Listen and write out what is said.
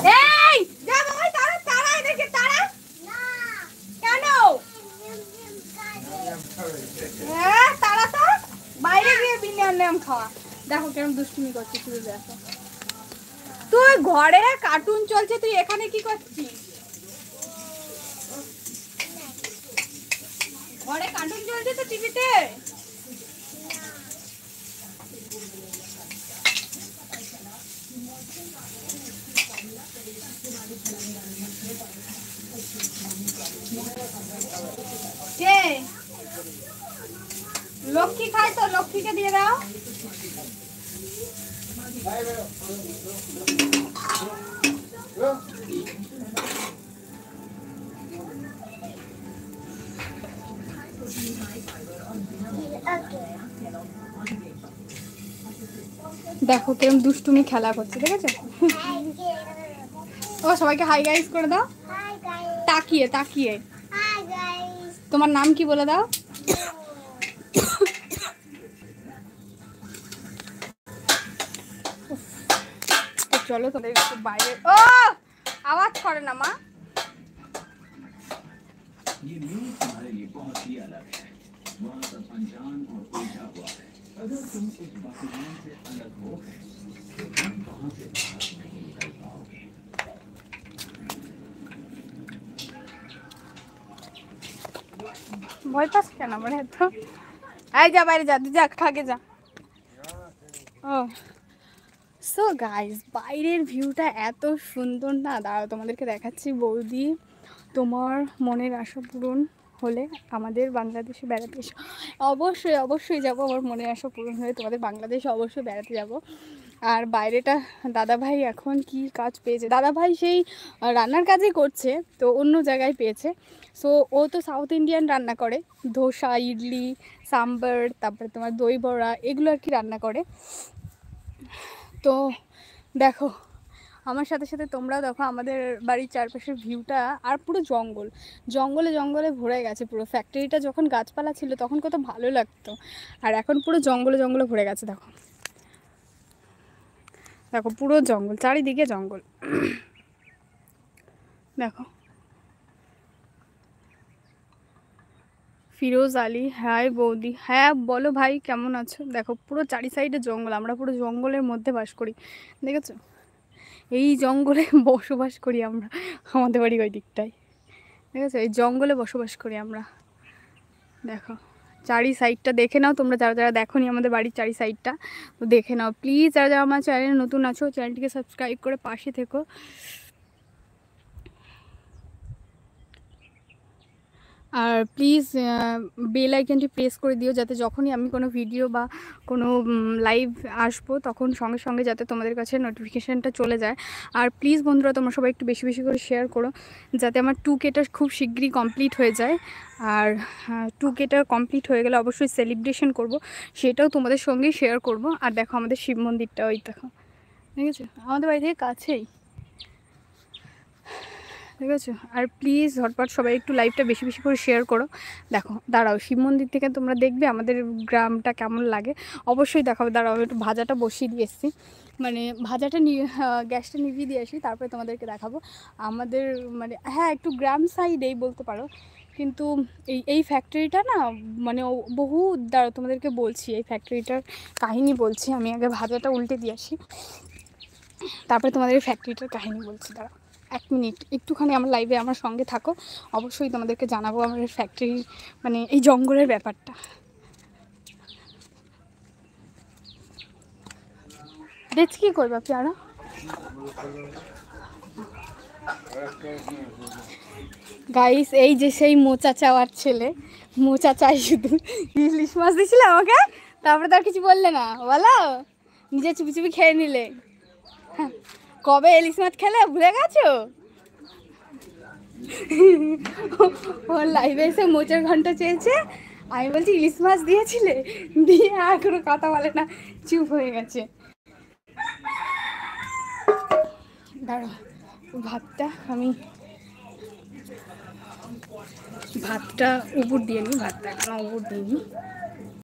এই যা বাবা, তারা তারা এদেরকে তারা না কেন? হ্যাঁ তারা তো বাইরে গিয়ে বিনিয়ার নাম খাওয়া। দেখো কেমন দুষ্টুমি করছিস, তুই দেখো। তুই ঘরে কার্টুন চলছে, তুই এখানে কি করছিস? ঘরে কার্টুন চলছে তো টিভিতে। কে লক্ষ্মী খায় তো, লক্ষ্মীকে দিয়ে দাও। দেখো কেরম দুষ্টুমি খেলা করছে, দেখেছো? ও সবাইকে হাই গাইস করে দাও, তাকিয়ে তাকিয়ে। তোমার নাম কি বলে দাও? চলো তোদের একটু বাইরে। ও আওয়াজ করে না মা। ভয় পাস কেন আমার এত? এই যা বাইরে যা, যা খাগে যা। ও সো গাইস, বাইরের ভিউটা এত সুন্দর না, দাঁড়াও তোমাদেরকে দেখাচ্ছি। বৌদি, তোমার মনের আশা পূরণ হলে আমাদের বাংলাদেশে বেড়াতে এসো। অবশ্যই অবশ্যই যাবো, আমার মনের আশা পূরণ হলে তোমাদের বাংলাদেশে অবশ্যই বেড়াতে যাব। আর বাইরেটা দাদাভাই এখন কি কাজ পেয়েছে, দাদাভাই সেই রান্নার কাজই করছে, তো অন্য জায়গায় পেয়েছে। সো ও তো সাউথ ইন্ডিয়ান রান্না করে, ধোসা, ইডলি, সাম্বার, তারপরে তোমার দই বড়া, এগুলো আর কি রান্না করে। তো দেখো আমার সাথে সাথে তোমরাও দেখো আমাদের বাড়ির চারপাশের ভিউটা। আর পুরো জঙ্গল, জঙ্গলে জঙ্গলে ভরে গেছে পুরো। ফ্যাক্টরিটা যখন গাছপালা ছিল তখন কত ভালো লাগতো, আর এখন পুরো জঙ্গলে জঙ্গলে ভরে গেছে। দেখো দেখো পুরো জঙ্গল, চারিদিকে জঙ্গল। দেখো ফিরোজ আলী, হ্যাঁ বৌদি, হ্যাঁ বলো ভাই কেমন আছো? দেখো পুরো চারি সাইডে জঙ্গল, আমরা পুরো জঙ্গলের মধ্যে বাস করি, দেখেছো? এই জঙ্গলে বসবাস করি আমরা, আমাদের বাড়ি ওই দিকটায়, ঠিক আছে? এই জঙ্গলে বসবাস করি আমরা। দেখো চারি সাইডটা দেখে নাও তোমরা, যারা যারা দেখো নি আমাদের বাড়ির চারি সাইডটা, তো দেখে নাও প্লিজ। যারা যারা আমার চ্যানেলে নতুন আছো, চ্যানেলটিকে সাবস্ক্রাইব করে পাশে থেকো। আর প্লিজ বেল আইকনটি প্রেস করে দিও, যাতে যখনই আমি কোনো ভিডিও বা কোনো লাইভ আসবো তখন সঙ্গে সঙ্গে যাতে তোমাদের কাছে নোটিফিকেশানটা চলে যায়। আর প্লিজ বন্ধুরা তোমরা সবাই একটু বেশি বেশি করে শেয়ার করো, যাতে আমার 2Kটা খুব শিগগিরই কমপ্লিট হয়ে যায়। আর 2Kটা কমপ্লিট হয়ে গেলে অবশ্যই সেলিব্রেশন করব, সেটাও তোমাদের সঙ্গেই শেয়ার করব। আর দেখো আমাদের শিব মন্দিরটা, ওই দেখো, ঠিক আছে? আমাদের বাড়ি থেকে কাছেই, ঠিক আছে? আর প্লিজ ঝটপট সবাই একটু লাইভটা বেশি বেশি করে শেয়ার করো। দেখো দাঁড়াও, শিব মন্দির থেকে তোমরা দেখবে আমাদের গ্রামটা কেমন লাগে, অবশ্যই দেখাবে। দাঁড়াও একটু ভাজাটা বসিয়ে দিয়ে এসেছি, মানে ভাজাটা গ্যাসটা নিভিয়ে দিয়ে আসি, তারপরে তোমাদেরকে দেখাবো আমাদের, মানে হ্যাঁ একটু গ্রাম সাইডেই বলতে পারো, কিন্তু এই ফ্যাক্টরিটা না, মানে বহু, দাঁড়াও তোমাদেরকে বলছি, এই ফ্যাক্টরিটার কাহিনী বলছি। আমি আগে ভাজাটা উল্টে দিয়ে আসি, তারপরে তোমাদের এই ফ্যাক্টরিটার কাহিনী বলছি। দাঁড়াও 1 মিনিট, একটুখানি আমার লাইভে আমার সঙ্গে থাকো, অবশ্যই তোমাদেরকে জানাবো আমার ফ্যাক্টরি, মানে এই জঙ্গলের ব্যাপারটা। দেখ কি করবা পেয়ারা? গাইস এই যে সেই মোচা চাওয়ার ছেলে, মোচা চাই শুধু। ইলিশ মাছ দিয়েছিলে আমাকে, তারপরে তো আর কিছু বললে না, বলো? নিজে চুপি চুপি খেয়ে নিলে। হ্যাঁ, কবে ইলিশ মাছ খেলে ভুলে গেছো? ওর লাইভে এসে মোচার ঘন্টা চেয়েছে, আমি বলছি ইলিশ মাছ দিয়েছিলে, দিয়ে আর কোনো কথা বলে না, চুপ হয়ে গেছে। দাঁড়াও ভাতটা আমি, ভাতটা উপর দিয়ে নিই, ভাতটা এখন উপর দিয়ে নিই।